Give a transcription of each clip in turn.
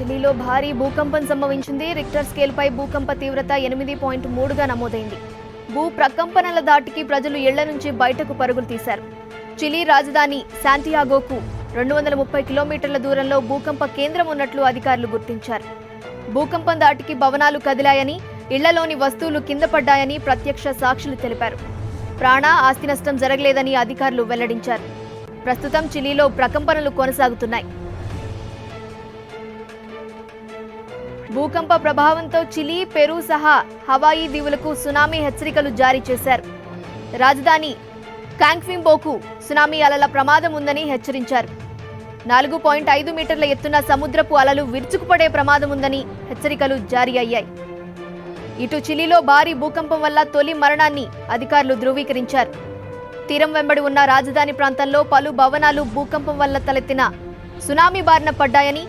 చిలీలో భారీ భూకంపం సంభవించింది. రిక్టర్ స్కేల్పై భూకంప తీవ్రత 8.3గా నమోదైంది. భూ ప్రకంపనల దాటికి ప్రజలు ఇళ్ల నుంచి బయటకు పరుగులు తీశారు. చిలీ రాజధాని శాంటియాగోకు 230 కిలోమీటర్ల దూరంలో భూకంప కేంద్రం ఉన్నట్లు అధికారులు గుర్తించారు. భూకంపం దాటికి భవనాలు కదిలాయని, ఇళ్లలోని వస్తువులు కింద పడ్డాయని ప్రత్యక్ష సాక్షులు తెలిపారు. ప్రాణ, ఆస్తి నష్టం జరగలేదని అధికారులు వెల్లడించారు. ప్రస్తుతం చిలీలో ప్రకంపనలు కొనసాగుతున్నాయి. భూకంప ప్రభావంతో చిలీ, పెరూ సహా హవాయి దీవులకు సునామీ హెచ్చరికలు జారీ చేశారు. రాజధాని కాంగ్వింబోకు సునామీ అలల ప్రమాదం ఉందని హెచ్చరించారు. 4.5 మీటర్ల ఎత్తున సముద్రపు అలలు విరుచుకుపడే ప్రమాదం ఉందని హెచ్చరికలు జారీ అయ్యాయి. ఇటు చిలీలో భారీ భూకంపం వల్ల తొలి మరణాన్ని అధికారులు ధృవీకరించారు. తీరం వెంబడి ఉన్న రాజధాని ప్రాంతంలో పలు భవనాలు భూకంపం వల్ల తలెత్తిన సునామీ బారిన పడ్డాయని,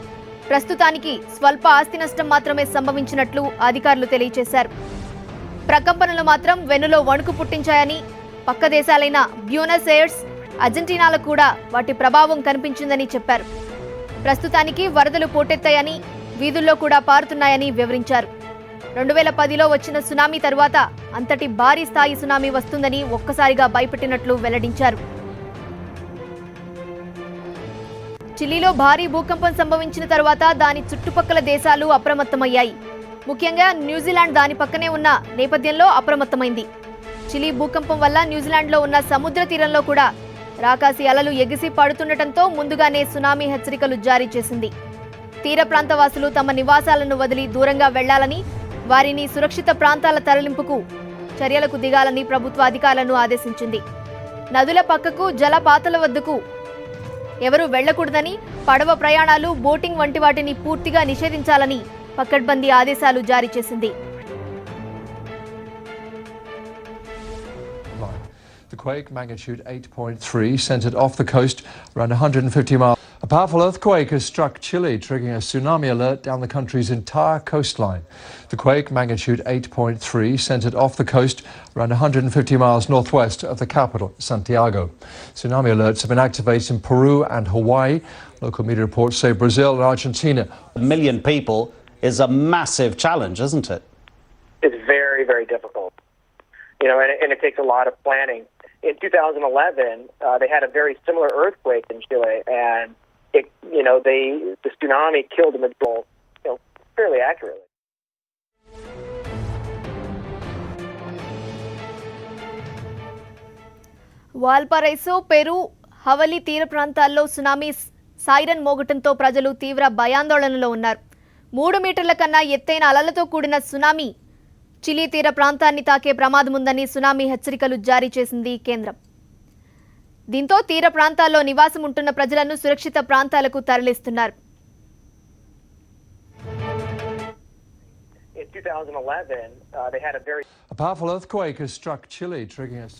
ప్రస్తుతానికి స్వల్ప ఆస్తి నష్టం మాత్రమే సంభవించినట్లు అధికారులు తెలియజేశారు. ప్రకంపనలు మాత్రం వెన్నులో వణుకు పుట్టించాయని, పక్క దేశాలైన బ్యూనస్ ఎయిర్స్, అర్జెంటీనాలో కూడా వాటి ప్రభావం కనిపించిందని చెప్పారు. ప్రస్తుతానికి వరదలు పోటెత్తాయని, వీధుల్లో కూడా పారుతున్నాయని వివరించారు. 2010లో వచ్చిన సునామీ తరువాత అంతటి భారీ స్థాయి సునామీ వస్తుందని ఒక్కసారిగా భయపెట్టినట్లు వెల్లడించారు. చిలీలో భారీ భూకంపం సంభవించిన తర్వాత దాని చుట్టుపక్కల దేశాలు అప్రమత్తమయ్యాయి. ముఖ్యంగా న్యూజిలాండ్ దాని పక్కనే ఉన్న నేపథ్యంలో అప్రమత్తమైంది. చిలీ భూకంపం వల్ల న్యూజిలాండ్లో ఉన్న సముద్ర తీరంలో కూడా రాకాసి అలలు ఎగిసి పడుతుండటంతో ముందుగానే సునామీ హెచ్చరికలు జారీ చేసింది. తీర ప్రాంత వాసులు తమ నివాసాలను వదిలి దూరంగా వెళ్లాలని, వారిని సురక్షిత ప్రాంతాల తరలింపుకు చర్యలకు దిగాలని ప్రభుత్వ అధికారులను ఆదేశించింది. నదుల పక్కకు, జలపాతాల వద్దకు ఎవరూ వెళ్లకూడదని, పడవ ప్రయాణాలు, బోటింగ్ వంటి వాటిని పూర్తిగా నిషేధించాలని పకడ్బందీ ఆదేశాలు జారీ చేసింది. The quake, magnitude 8.3, centered off the coast around 150 miles. A powerful earthquake has struck Chile, triggering a tsunami alert down the country's entire coastline. The quake, magnitude 8.3, centered off the coast around 150 miles northwest of the capital, Santiago. Tsunami alerts have been activated in Peru and Hawaii. Local media reports say Brazil and Argentina. 1 million people is a massive challenge, isn't it? It's very, very difficult. And it takes a lot of planning. In 2011, they had a very similar earthquake in Chile, and the tsunami killed them fairly accurately. Valparaiso, Peru, Hawaii తీర ప్రాంతాల్లో tsunami siren మోగటంతో ప్రజలు తీవ్ర భయాందోళనలో ఉన్నారు. 3 మీటర్ల కన్నా ఎత్తైన అలలతో కూడిన tsunami Chile తీర ప్రాంతాన్ని తాకే ప్రమాదం ఉందని సునామీ హెచ్చరికలు జారీ చేసింది కేంద్రం. దీంతో తీర ప్రాంతాల్లో నివాసం ఉంటున్న ప్రజలను సురక్షిత ప్రాంతాలకు తరలిస్తున్నారు. In 2011, they had a powerful earthquake has struck Chile, triggering a